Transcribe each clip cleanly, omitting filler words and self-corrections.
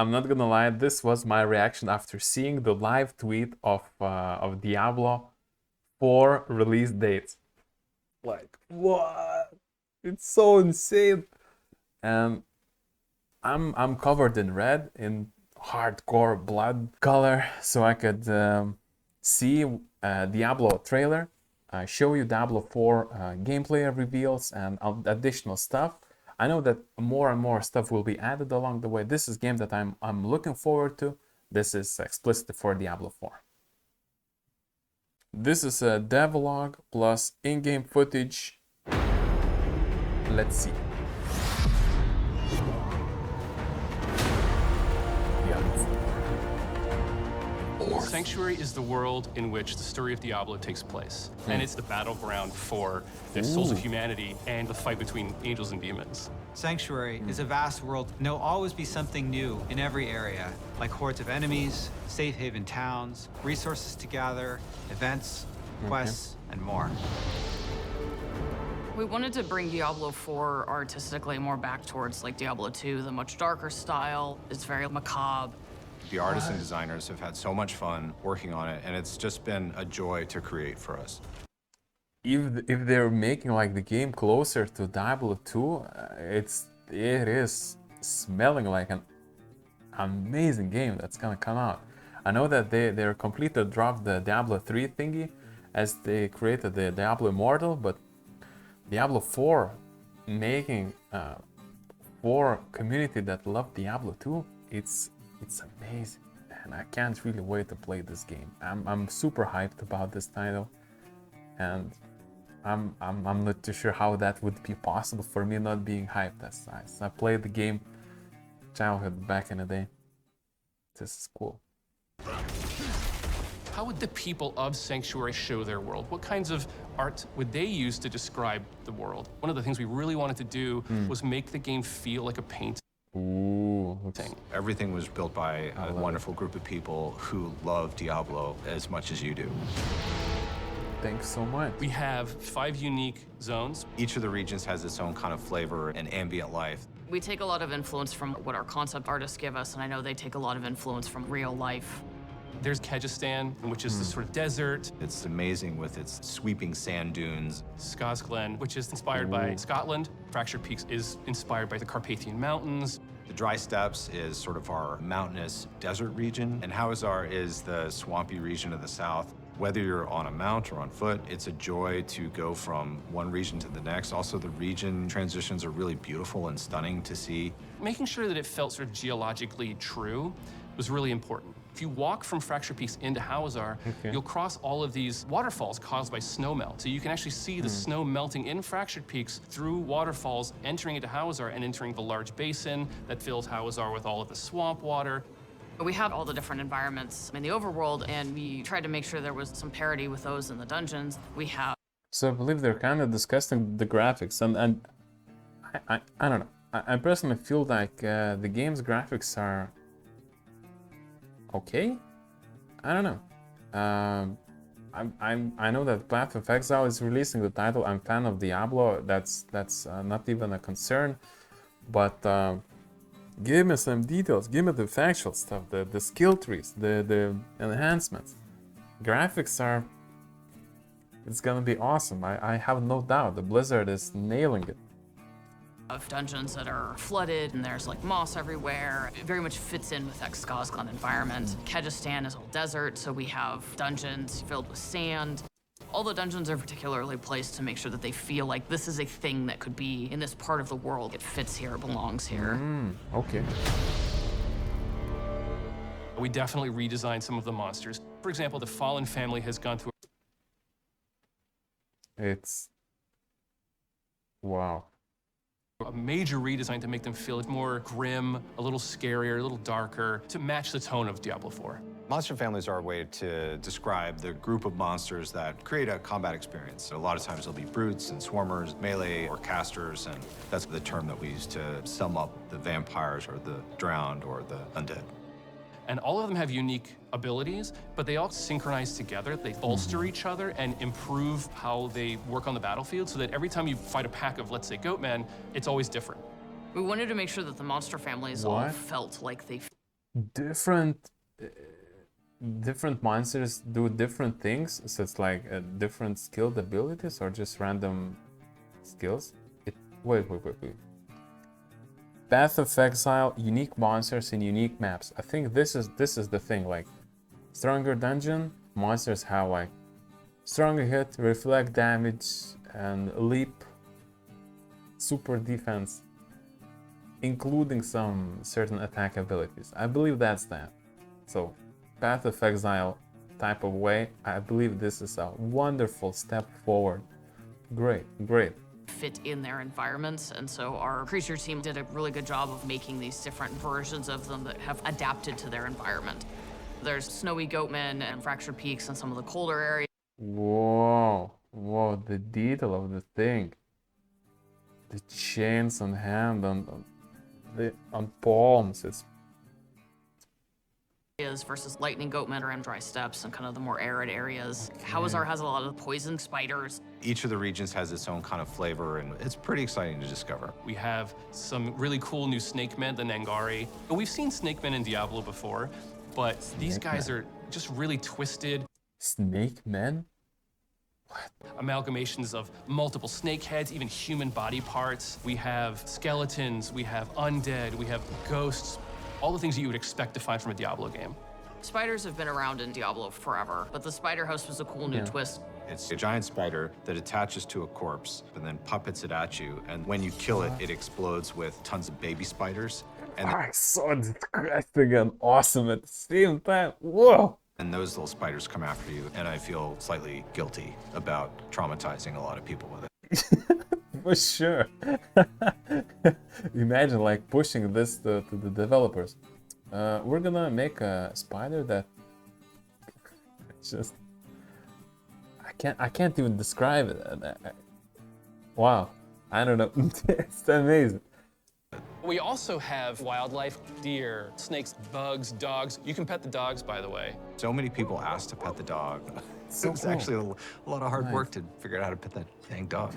I'm not gonna lie, this was my reaction after seeing the live tweet of Diablo 4 release date. Like, what? It's so insane. And I'm covered in red, in hardcore blood color, so I could see Diablo trailer, show you Diablo 4 gameplay reveals and additional stuff. I know that more and more stuff will be added along the way. This is a game that I'm looking forward to. This is explicitly for Diablo 4. This is a devlog plus in-game footage. Let's see. Sanctuary is the world in which the story of Diablo takes place. And it's the battleground for the souls of humanity and the fight between angels and demons. Sanctuary is a vast world, and there'll always be something new in every area, like hordes of enemies, safe haven towns, resources to gather, events, quests, and more. We wanted to bring Diablo 4 artistically more back towards like Diablo 2, the much darker style. It's very macabre. The artists and designers have had so much fun working on it, and it's just been a joy to create for us. If they're making like the game closer to Diablo 2, it is smelling like an amazing game that's gonna come out. I know that they're completely dropped the Diablo 3 thingy as they created the Diablo Immortal, but Diablo 4 making for community that love Diablo 2, it's amazing, and I can't really wait to play this game. I'm super hyped about this title, and I'm not too sure how that would be possible for me not being hyped as I played the game childhood back in the day. This is cool. How would the people of Sanctuary show their world? What kinds of art would they use to describe the world? One of the things we really wanted to do was make the game feel like a painting. Ooh. Everything was built by a wonderful group of people who love Diablo as much as you do. Thanks so much. We have 5 unique zones. Each of the regions has its own kind of flavor and ambient life. We take a lot of influence from what our concept artists give us, and I know they take a lot of influence from real life. There's Kyrgyzstan, which is this sort of desert. It's amazing with its sweeping sand dunes. Skazglen, which is inspired by Scotland. Fractured Peaks is inspired by the Carpathian Mountains. The Dry Steppes is sort of our mountainous desert region, and Hawazar is the swampy region of the south. Whether you're on a mount or on foot, it's a joy to go from one region to the next. Also, the region transitions are really beautiful and stunning to see. Making sure that it felt sort of geologically true was really important. If you walk from Fractured Peaks into Hawazar, you'll cross all of these waterfalls caused by snow melt. So you can actually see the snow melting in Fractured Peaks through waterfalls, entering into Hawazar and entering the large basin that fills Hawazar with all of the swamp water. We have all the different environments in the overworld, and we tried to make sure there was some parity with those in the dungeons. We have... So I believe they're kind of discussing the graphics, and I don't know. I personally feel like the game's graphics are okay. I don't know. I know that Path of Exile is releasing the title. I'm a fan of Diablo. That's not even a concern. But give me some details. Give me the factual stuff. The skill trees. The enhancements. Graphics are. It's gonna be awesome. I have no doubt. The Blizzard is nailing it. Of dungeons that are flooded, and there's like moss everywhere. It very much fits in with that Skazglen environment. Kyrgyzstan is all desert, so we have dungeons filled with sand. All the dungeons are particularly placed to make sure that they feel like this is a thing that could be in this part of the world. It fits here, it belongs here. Okay. We definitely redesigned some of the monsters. For example, the Fallen family has gone through... It's... wow. A major redesign to make them feel more grim, a little scarier, a little darker, to match the tone of Diablo 4. Monster families are a way to describe the group of monsters that create a combat experience. A lot of times they'll be brutes and swarmers, melee or casters, and that's the term that we use to sum up the vampires or the drowned or the undead. And all of them have unique abilities, but they all synchronize together. They bolster each other and improve how they work on the battlefield so that every time you fight a pack of, let's say, goatmen, it's always different. We wanted to make sure that the monster families all felt like they different different monsters do different things, so it's like different skilled abilities or just random skills. Wait. Path of Exile, unique monsters in unique maps. I think this is the thing. Like stronger dungeon monsters have like stronger hit, reflect damage, and leap, super defense, including some certain attack abilities. I believe that's that. So Path of Exile type of way, I believe this is a wonderful step forward. Great. Fit in their environments, and so our creature team did a really good job of making these different versions of them that have adapted to their environment. There's snowy goatmen and fractured peaks in some of the colder areas. Whoa, the detail of the thing. The chains on hand, on palms, it's versus lightning goatmen are in dry steppes and kind of the more arid areas. Hawazar has a lot of poison spiders. Each of the regions has its own kind of flavor, and it's pretty exciting to discover. We have some really cool new snake men, the Nangari. We've seen snake men in Diablo before, but these guys are just really twisted. snake men? Amalgamations of multiple snake heads, even human body parts. We have skeletons, we have undead, we have ghosts, all the things that you would expect to find from a Diablo game. Spiders have been around in Diablo forever, but the spider host was a cool new twist. It's a giant spider that attaches to a corpse and then puppets it at you. And when you kill it, it explodes with tons of baby spiders. And, So disgusting and awesome at the same time. Whoa! and those little spiders come after you. And I feel slightly guilty about traumatizing a lot of people with it. For sure. Imagine like pushing this to the developers. We're gonna make a spider that just I can't even describe it. Wow, I don't know. It's amazing. We also have wildlife, deer, snakes, bugs, dogs. You can pet the dogs, by the way. So many people ask to pet the dog. So It's cool. actually a lot of hard work to figure out how to pet that dang dog.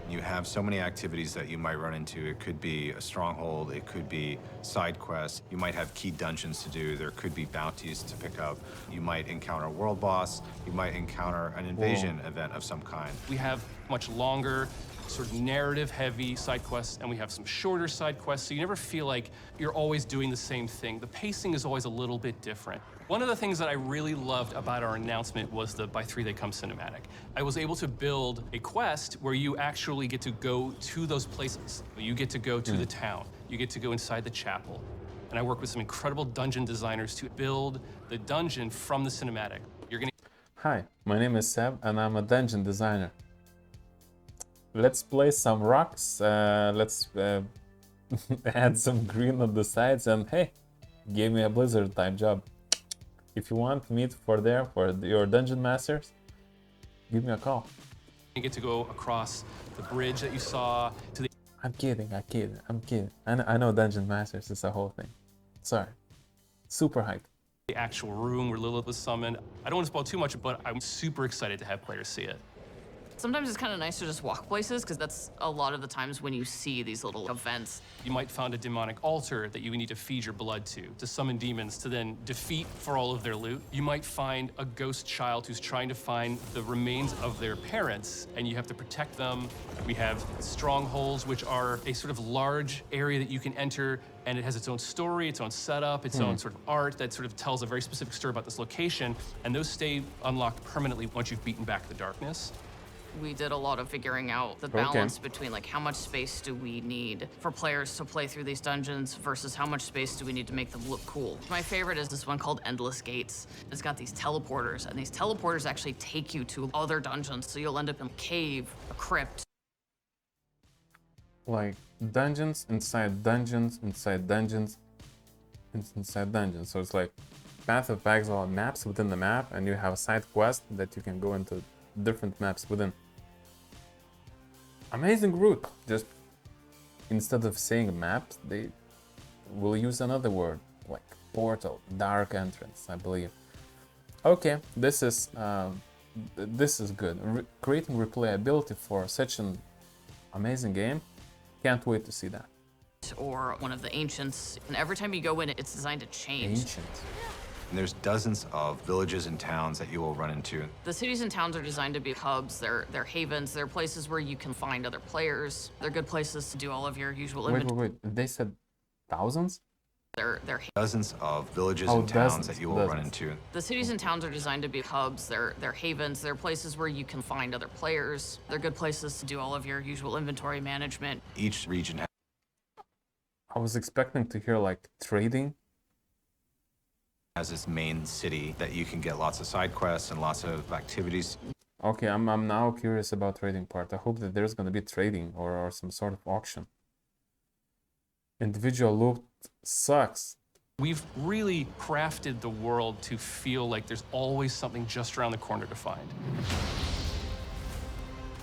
You have so many activities that you might run into. It could be a stronghold, it could be side quests, you might have key dungeons to do, there could be bounties to pick up, you might encounter a world boss, you might encounter an invasion event of some kind. We have much longer, sort of narrative-heavy side quests, and we have some shorter side quests, so you never feel like you're always doing the same thing. The pacing is always a little bit different. One of the things that I really loved about our announcement was the By 3 They Come cinematic. I was able to build a quest where you actually get to go to those places. You get to go to the town. You get to go inside the chapel. And I work with some incredible dungeon designers to build the dungeon from the cinematic. You're gonna Hi, my name is Seb and I'm a dungeon designer. Let's place some rocks, let's add some green on the sides, and hey, give me a Blizzard type job. If you want me for your dungeon masters, give me a call. You get to go across the bridge that you saw to the I'm kidding. I know dungeon masters is a whole thing. Sorry. Super hyped. actual room where Lilith was summoned. I don't want to spoil too much, but I'm super excited to have players see it. Sometimes it's kind of nice to just walk places, because that's a lot of the times when you see these little events. You might find a demonic altar that you need to feed your blood to summon demons to then defeat for all of their loot. You might find a ghost child who's trying to find the remains of their parents, and you have to protect them. We have strongholds, which are a sort of large area that you can enter, and it has its own story, its own setup, its own sort of art that sort of tells a very specific story about this location, and those stay unlocked permanently once you've beaten back the darkness. We did a lot of figuring out the balance between like how much space do we need for players to play through these dungeons versus how much space do we need to make them look cool. My favorite is this one called Endless Gates. It's got these teleporters, and these teleporters actually take you to other dungeons, so you'll end up in a cave, a crypt. Like dungeons inside dungeons inside dungeons inside dungeons. So it's like Path of Exile maps within the map, and you have a side quest that you can go into different maps within. Amazing route. Just instead of saying maps, they will use another word like portal, dark entrance, I believe. Okay, this is good. Creating replayability for such an amazing game. Can't wait to see that. Ancient or one of the Ancients. And every time you go in, it's designed to change. Ancient. And there's dozens of villages and towns that you will run into. The cities and towns are designed to be hubs. They're havens. They're places where you can find other players. They're good places to do all of your usual inventory. Wait. They said thousands? They're Dozens of villages Oh, and towns dozens, that you will run dozens. into. The cities and towns are designed to be hubs. They're havens. They're places where you can find other players. They're good places to do all of your usual inventory management. Each region I was expecting to hear like trading. has its main city that you can get lots of side quests and lots of activities. Okay, I'm now curious about trading part. I hope that there's gonna be trading or some sort of auction. Individual loot sucks. We've really crafted the world to feel like there's always something just around the corner to find.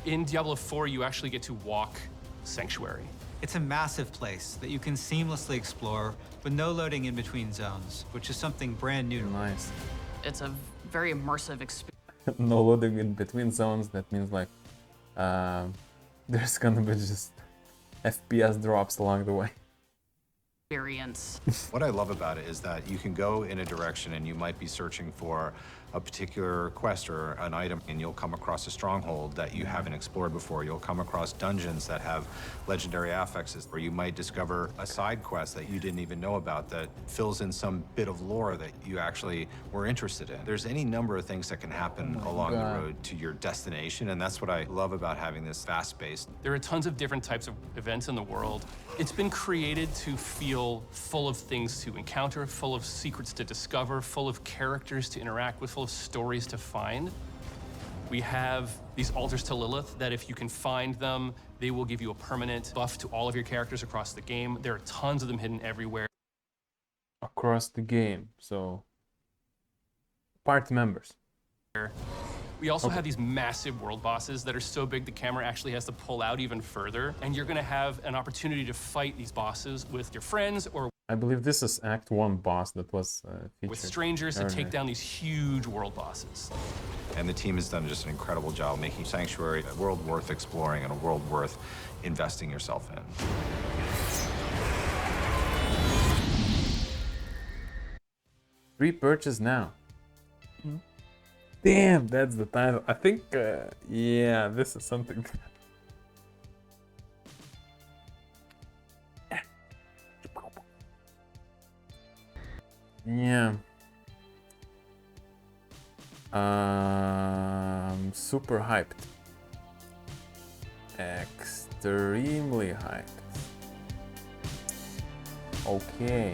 In Diablo 4, you actually get to walk Sanctuary. It's a massive place that you can seamlessly explore with no loading in between zones, which is something brand new. Nice. It's a very immersive experience. No loading in between zones. That means like there's gonna be just FPS drops along the way. What I love about it is that you can go in a direction and you might be searching for a particular quest or an item, and you'll come across a stronghold that you haven't explored before. You'll come across dungeons that have legendary affixes, or you might discover a side quest that you didn't even know about that fills in some bit of lore that you actually were interested in. There's any number of things that can happen along the road to your destination, and that's what I love about having this fast space. There are tons of different types of events in the world. It's been created to feel full of things to encounter, full of secrets to discover, full of characters to interact with, full of stories to find. We have these altars to Lilith that if you can find them, they will give you a permanent buff to all of your characters across the game. There are tons of them hidden everywhere. Across the game, so party members. We also have these massive world bosses that are so big the camera actually has to pull out even further, and you're gonna have an opportunity to fight these bosses with your friends or I believe this is Act 1 boss that was featured. with strangers to take down these huge world bosses. And the team has done just an incredible job making Sanctuary a world worth exploring and a world worth investing yourself in. Pre-purchase now. Damn, that's the title. I think, yeah, this is something. Yeah. Super hyped. Extremely hyped. Okay.